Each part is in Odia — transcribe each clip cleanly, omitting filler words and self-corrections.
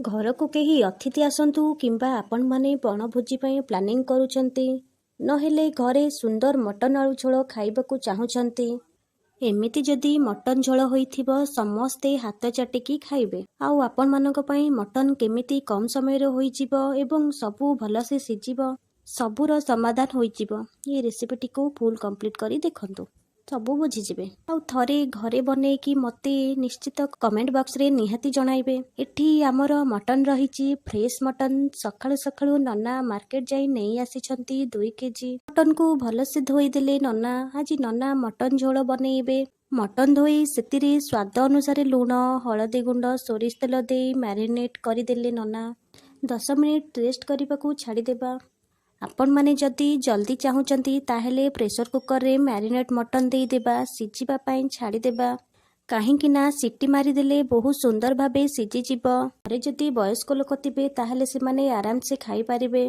ଘରକୁ କେହି ଅତିଥି ଆସନ୍ତୁ କିମ୍ବା ଆପଣମାନେ ବଣଭୋଜି ପାଇଁ ପ୍ଲାନିଂ କରୁଛନ୍ତି, ନହେଲେ ଘରେ ସୁନ୍ଦର ମଟନ ଆଳୁ ଝୋଳ ଖାଇବାକୁ ଚାହୁଁଛନ୍ତି, ଏମିତି ଯଦି ମଟନ ଝୋଳ ହୋଇଥିବ ସମସ୍ତେ ହାତ ଚାଟିକି ଖାଇବେ। ଆଉ ଆପଣମାନଙ୍କ ପାଇଁ ମଟନ କେମିତି କମ୍ ସମୟରେ ହୋଇଯିବ ଏବଂ ସବୁ ଭଲସେ ସିଝିବ, ସବୁର ସମାଧାନ ହୋଇଯିବ। ଏ ରେସିପିଟିକୁ ଫୁଲ୍ କମ୍ପ୍ଲିଟ୍ କରି ଦେଖନ୍ତୁ, ସବୁ ବୁଝିଯିବେ। ଆଉ ଥରେ ଘରେ ବନେଇକି ମୋତେ ନିଶ୍ଚିତ କମେଣ୍ଟ ବକ୍ସରେ ନିହାତି ଜଣାଇବେ। ଏଠି ଆମର ମଟନ ରହିଛି ଫ୍ରେଶ୍ ମଟନ। ସକାଳୁ ସକାଳୁ ନନା ମାର୍କେଟ ଯାଇ ନେଇ ଆସିଛନ୍ତି 2 କେଜି। ମଟନକୁ ଭଲସେ ଧୋଇଦେଲେ ନନା। ଆଜି ନନା ମଟନ ଝୋଳ ବନେଇବେ। ମଟନ ଧୋଇ ସେଥିରେ ସ୍ୱାଦ ଅନୁସାରେ ଲୁଣ, ହଳଦୀ ଗୁଣ୍ଡ, ସୋରିଷ ତେଲ ଦେଇ ମ୍ୟାରିନେଟ୍ କରିଦେଲେ ନନା। 10 ମିନିଟ୍ ରେଷ୍ଟ କରିବାକୁ ଛାଡ଼ିଦେବା। ଆପଣମାନେ ଯଦି ଜଲ୍ଦି ଚାହୁଁଛନ୍ତି ତାହେଲେ ପ୍ରେସର କୁକରରେ ମ୍ୟାରିନେଟ୍ ମଟନ ଦେଇଦେବା, ସିଝିବା ପାଇଁ ଛାଡ଼ିଦେବା। କାହିଁକି ନା ସିଟି ମାରିଦେଲେ ବହୁତ ସୁନ୍ଦର ଭାବେ ସିଝିଯିବ। ଘରେ ଯଦି ବୟସ୍କ ଲୋକ ଥିବେ ତାହେଲେ ସେମାନେ ଆରାମସେ ଖାଇପାରିବେ।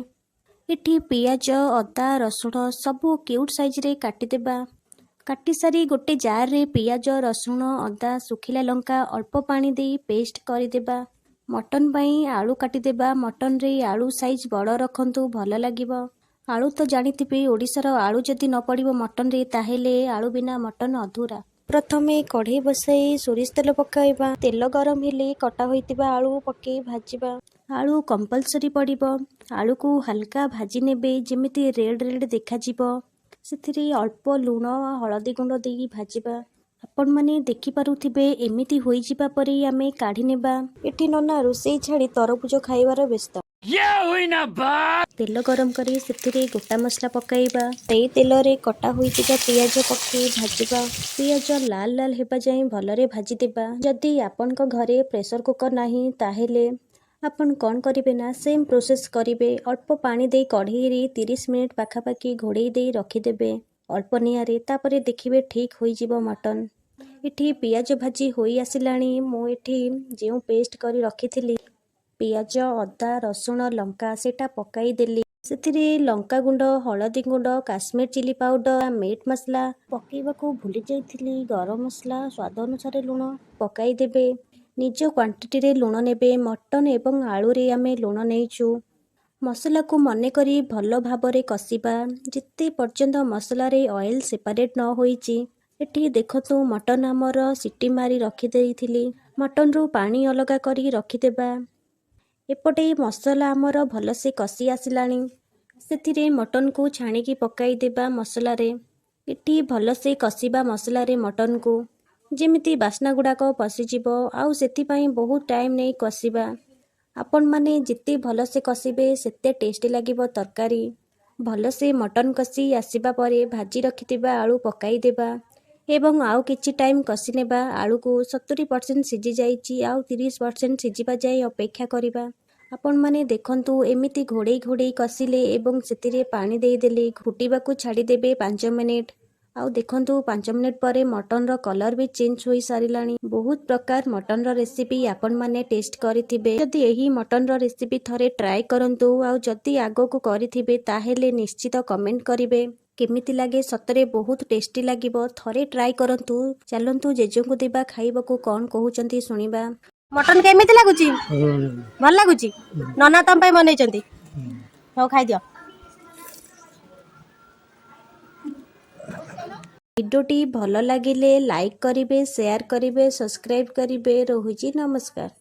ଏଠି ପିଆଜ, ଅଦା, ରସୁଣ ସବୁ କ୍ୟୁଟ୍ ସାଇଜରେ କାଟିଦେବା। କାଟି ସାରି ଗୋଟେ ଜାରରେ ପିଆଜ, ରସୁଣ, ଅଦା, ଶୁଖିଲା ଲଙ୍କା ଅଳ୍ପ ପାଣି ଦେଇ ପେଷ୍ଟ କରିଦେବା। ମଟନ ପାଇଁ ଆଳୁ କାଟିଦେବା। ମଟନରେ ଆଳୁ ସାଇଜ୍ ବଡ଼ ରଖନ୍ତୁ, ଭଲ ଲାଗିବ। ଆଳୁ ତ ଜାଣିଥିବେ, ଓଡ଼ିଶାର ଆଳୁ ଯଦି ନ ପଡ଼ିବ ମଟନରେ ତାହେଲେ ଆଳୁ ବିନା ମଟନ ଅଧୁରା। ପ୍ରଥମେ କଢ଼େଇ ବସାଇ ସୋରିଷ ତେଲ ପକାଇବା। ତେଲ ଗରମ ହେଲେ କଟା ହୋଇଥିବା ଆଳୁ ପକାଇ ଭାଜିବା। ଆଳୁ କମ୍ପଲସରି ପଡ଼ିବ। ଆଳୁକୁ ହାଲକା ଭାଜି ନେବେ ଯେମିତି ରେଡ୍ ରେଡ୍ ଦେଖାଯିବ। ସେଥିରେ ଅଳ୍ପ ଲୁଣ, ହଳଦୀ ଗୁଣ୍ଡ ଦେଇ ଭାଜିବା। ଆପଣମାନେ ଦେଖିପାରୁଥିବେ ଏମିତି ହୋଇଯିବା ପରେ ଆମେ କାଢ଼ି ନେବା। ଏଠି ନନା ରୋଷେଇ ଛାଡ଼ି ତରଭୁଜ ଖାଇବାର ବ୍ୟସ୍ତ। ତେଲ ଗରମ କରି ସେଥିରେ ଗୋଟା ମସଲା ପକାଇବା। ସେଇ ତେଲରେ କଟା ହୋଇଥିବା ପିଆଜ ପକାଇ ଭାଜିବା। ପିଆଜ ଲାଲ ଲାଲ ହେବା ଯାଏଁ ଭଲରେ ଭାଜିଦେବା। ଯଦି ଆପଣଙ୍କ ଘରେ ପ୍ରେସର କୁକର ନାହିଁ ତାହେଲେ ଆପଣ କ'ଣ କରିବେ ନା ସେମ୍ ପ୍ରୋସେସ୍ କରିବେ। ଅଳ୍ପ ପାଣି ଦେଇ କଢ଼େଇରେ 30 ମିନିଟ୍ ପାଖାପାଖି ଘୋଡ଼େଇ ଦେଇ ରଖିଦେବେ ଅଳ୍ପ ନିଆଁରେ। ତାପରେ ଦେଖିବେ ଠିକ୍ ହୋଇଯିବ ମଟନ। ଏଠି ପିଆଜ ଭାଜି ହୋଇ ଆସିଲାଣି। ମୁଁ ଏଠି ଯେଉଁ ପେଷ୍ଟ କରି ରଖିଥିଲି ପିଆଜ, ଅଦା, ରସୁଣ, ଲଙ୍କା ସେଇଟା ପକାଇ ଦେଲି। ସେଥିରେ ଲଙ୍କାଗୁଣ୍ଡ, ହଳଦୀ ଗୁଣ୍ଡ, କାଶ୍ମୀର ଚିଲି ପାଉଡର, ମିଟ୍ ମସଲା ପକାଇବାକୁ ଭୁଲି ଯାଇଥିଲି। ଗରମ ମସଲା, ସ୍ୱାଦ ଅନୁସାରେ ଲୁଣ ପକାଇ ଦେବେ। ନିଜ କ୍ୱାଣ୍ଟିଟିରେ ଲୁଣ ନେବେ। ମଟନ ଏବଂ ଆଳୁରେ ଆମେ ଲୁଣ ନେଇଛୁ। ମସଲାକୁ ମନେକରି ଭଲ ଭାବରେ କଷିବା ଯେତେ ପର୍ଯ୍ୟନ୍ତ ମସଲାରେ ଅଏଲ୍ ସେପାରେଟ୍ ନ ହୋଇଛି। ଏଠି ଦେଖନ୍ତୁ ମଟନ ଆମର ସିଟି ମାରି ରଖିଦେଇଥିଲି। ମଟନରୁ ପାଣି ଅଲଗା କରି ରଖିଦେବା। ଏପଟେ ମସଲା ଆମର ଭଲସେ କଷି ଆସିଲାଣି। ସେଥିରେ ମଟନକୁ ଛାଣିକି ପକାଇ ଦେବା ମସଲାରେ। ଏଠି ଭଲସେ କଷିବା ମସଲାରେ ମଟନକୁ ଯେମିତି ବାସ୍ନା ଗୁଡ଼ାକ ପଶିଯିବ। ଆଉ ସେଥିପାଇଁ ବହୁତ ଟାଇମ୍ ନେଇ କଷିବା। ଆପଣମାନେ ଯେତେ ଭଲସେ କଷିବେ ସେତେ ଟେଷ୍ଟି ଲାଗିବ ତରକାରୀ। ଭଲସେ ମଟନ କଷି ଆସିବା ପରେ ଭାଜି ରଖିଥିବା ଆଳୁ ପକାଇ ଦେବା ଏବଂ ଆଉ କିଛି ଟାଇମ୍ କଷି ନେବା। ଆଳୁକୁ 70% ସିଝି ଯାଇଛି। ଆଉ 30% ସିଝିବା ଯାଏ ଅପେକ୍ଷା କରିବା। ଆପଣମାନେ ଦେଖନ୍ତୁ ଏମିତି ଘୋଡ଼େଇ ଘୋଡ଼େଇ କଷିଲେ ଏବଂ ସେଥିରେ ପାଣି ଦେଇଦେଲେ ଫୁଟିବାକୁ ଛାଡ଼ିଦେବେ 5 ମିନିଟ୍। ଆଉ ଦେଖନ୍ତୁ 5 ମିନିଟ୍ ପରେ ମଟନର କଲର୍ ବି ଚେଞ୍ଜ ହୋଇସାରିଲାଣି। ବହୁତ ପ୍ରକାର ମଟନର ରେସିପି ଆପଣମାନେ ଟେଷ୍ଟ କରିଥିବେ। ଯଦି ଏହି ମଟନର ରେସିପି ଥରେ ଟ୍ରାଏ କରନ୍ତୁ। ଆଉ ଯଦି ଆଗକୁ କରିଥିବେ ତାହେଲେ ନିଶ୍ଚିତ କମେଣ୍ଟ କରିବେ କେମିତି ଲାଗେ। ସତରେ ବହୁତ ଟେଷ୍ଟି ଲାଗିବ। ଥରେ ଟ୍ରାଏ କରନ୍ତୁ। ଚାଲନ୍ତୁ ଜେଜେଙ୍କୁ ଦେବା ଖାଇବାକୁ, କ'ଣ କହୁଛନ୍ତି ଶୁଣିବା। ମଟନ କେମିତି ଲାଗୁଛି? ଭଲ ଲାଗୁଛି? ନନା ତମ ପାଇଁ ବନେଇଛନ୍ତି। ହଉ ଖାଇଦିଅ। ଭିଡ଼ିଓଟି ଭଲ ଲାଗିଲେ ଲାଇକ୍ କରିବେ, ସେୟାର କରିବେ, ସବସ୍କ୍ରାଇବ୍ କରିବେ। ରହୁଛି, ନମସ୍କାର।